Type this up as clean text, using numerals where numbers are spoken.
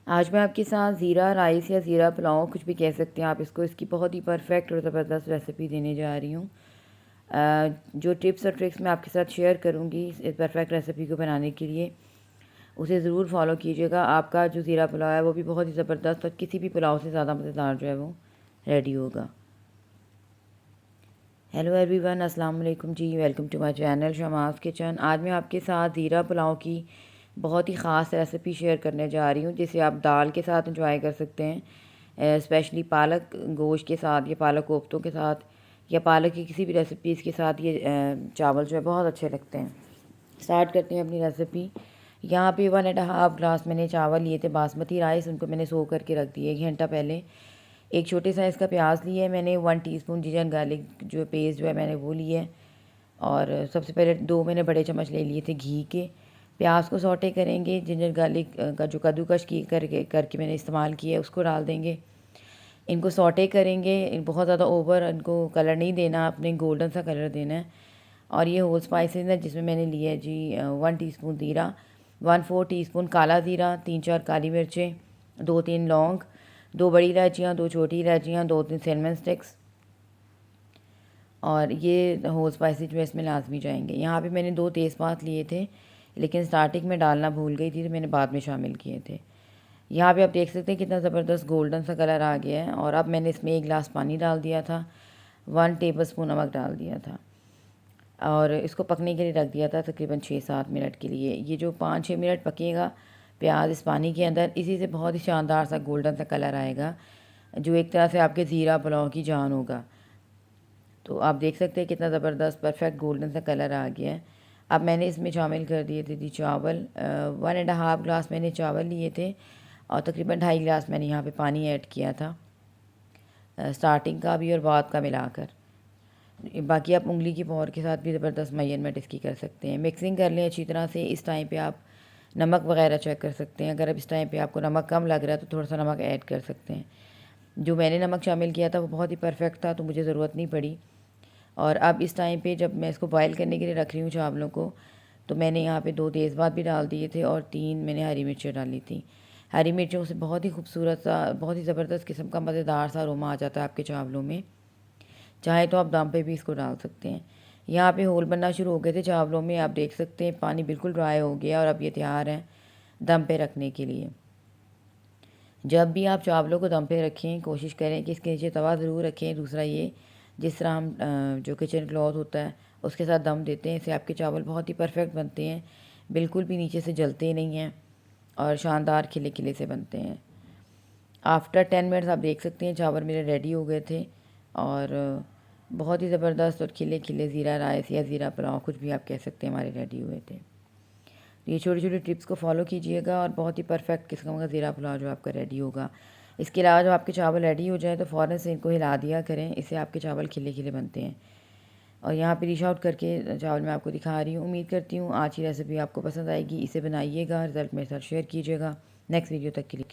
आज मैं आपके साथ ज़ीरा राइस या ज़ीरा पुलाव कुछ भी कह सकते हैं आप इसको, इसकी बहुत ही परफेक्ट और ज़बरदस्त रेसिपी देने जा रही हूँ। जो टिप्स और ट्रिक्स मैं आपके साथ शेयर करूँगी इस परफेक्ट रेसिपी को बनाने के लिए, उसे ज़रूर फॉलो कीजिएगा। आपका जो ज़ीरा पुलाव है वो भी बहुत ही ज़बरदस्त और किसी भी पुलाव से ज़्यादा मज़ेदार जो है वो रेडी होगा। हेलो एवरीवन, अस्सलाम वालेकुम जी, welcome to my channel Shama's kitchen. आज मैं आपके साथ ज़ीरा पुलाव की बहुत ही ख़ास रेसिपी शेयर करने जा रही हूँ, जिसे आप दाल के साथ इंजॉय कर सकते हैं, स्पेशली पालक गोश्त के साथ या पालक कोफ्तों के साथ या पालक की किसी भी रेसिपीज़ के साथ ये चावल जो है बहुत अच्छे लगते हैं। स्टार्ट करते हैं अपनी रेसिपी। यहाँ पे 1.5 ग्लास मैंने चावल लिए थे बासमती राइस, उनको मैंने सो करके रख दिए 1 घंटा पहले। एक छोटे साइज़ का प्याज लिया है मैंने, 1 टीस्पून जिंजर गार्लिक जो पेस्ट जो है मैंने वो लिए है। और सबसे पहले 2 मैंने बड़े चम्मच ले लिए थे घी के। प्याज को सौटे करेंगे, जिंजर गार्लिक का जो कद्दूकश की करके मैंने इस्तेमाल किया है उसको डाल देंगे। इनको सौटे करेंगे, बहुत ज़्यादा ओवर इनको कलर नहीं देना, अपने गोल्डन सा कलर देना है। और ये होल स्पाइसेस है जिसमें मैंने लिया है जी 1 टीस्पून ज़ीरा, 1/4 टीस्पून काला ज़ीरा, 3-4 काली मिर्चें, 2-3 लौंग, 2 बड़ी इलायचियाँ, 2 छोटी इलायचियाँ, 2-3 सिनेमन स्टिक्स। और ये होल स्पाइसेस जो है इसमें लाजमी जाएंगे। यहाँ पे मैंने 2 तेज़पात लिए थे, लेकिन स्टार्टिंग में डालना भूल गई थी तो मैंने बाद में शामिल किए थे। यहाँ पे आप देख सकते हैं कितना ज़बरदस्त गोल्डन सा कलर आ गया है। और अब मैंने इसमें 1 गिलास पानी डाल दिया था, 1 टेबलस्पून नमक डाल दिया था और इसको पकने के लिए रख दिया था तकरीबन 6-7 मिनट के लिए। ये जो 5-6 मिनट पकेगा प्याज इस पानी के अंदर, इसी से बहुत ही शानदार सा गोल्डन सा कलर आएगा, जो एक तरह से आपके ज़ीरा पुलाव की जान होगा। तो आप देख सकते हैं कितना ज़बरदस्त परफेक्ट गोल्डन सा कलर आ गया है। अब मैंने इसमें शामिल कर दिए थे जी चावल, 1.5 ग्लास मैंने चावल लिए थे और तकरीबन 2.5 गिलास मैंने यहाँ पे पानी ऐड किया था, स्टार्टिंग का भी और बाद का मिलाकर। बाकी आप उंगली की पॉवर के साथ भी ज़बरदस्त मेजरमेंट इसकी कर सकते हैं। मिक्सिंग कर लें अच्छी तरह से। इस टाइम पे आप नमक वगैरह चेक कर सकते हैं। अगर अब इस टाइम पे आपको नमक कम लग रहा है तो थोड़ा सा नमक ऐड कर सकते हैं। जो मैंने नमक शामिल किया था वो बहुत ही परफेक्ट था, तो मुझे ज़रूरत नहीं पड़ी। और अब इस टाइम पे जब मैं इसको बॉयल करने के लिए रख रही हूँ चावलों को, तो मैंने यहाँ पे 2 तेज़पात भी डाल दिए थे और 3 मैंने हरी मिर्चें डाली थी। हरी मिर्चों से बहुत ही खूबसूरत सा, बहुत ही ज़बरदस्त किस्म का मज़ेदार सा अरोमा आ जाता है आपके चावलों में। चाहे तो आप दम पे भी इसको डाल सकते हैं। यहाँ पे होल बनना शुरू हो गए थे चावलों में, आप देख सकते हैं पानी बिल्कुल ड्राई हो गया और अब ये तैयार है दम पे रखने के लिए। जब भी आप चावलों को दम पे रखें कोशिश करें कि इसके नीचे तवा ज़रूर रखें। दूसरा ये, जिस तरह हम जो किचन क्लॉथ होता है उसके साथ दम देते हैं, इससे आपके चावल बहुत ही परफेक्ट बनते हैं, बिल्कुल भी नीचे से जलते नहीं हैं और शानदार खिले खिले से बनते हैं। आफ्टर 10 मिनट्स आप देख सकते हैं चावल मेरे रेडी हो गए थे और बहुत ही ज़बरदस्त और खिले खिले ज़ीरा राइस या ज़ीरा पुलाव, कुछ भी आप कह सकते हैं, हमारे रेडी हुए थे। तो ये छोटी छोटी टिप्स को फॉलो कीजिएगा और बहुत ही परफेक्ट किस्म का ज़ीरा पुलाव जो आपका रेडी होगा। इसके अलावा जब आपके चावल रेडी हो जाए तो फ़ौरन से इनको हिला दिया करें, इससे आपके चावल खिले खिले बनते हैं। और यहाँ पे डिश आउट करके चावल मैं आपको दिखा रही हूँ। उम्मीद करती हूँ आज की रेसिपी आपको पसंद आएगी। इसे बनाइएगा, रिज़ल्ट मेरे साथ शेयर कीजिएगा। नेक्स्ट वीडियो तक के लिए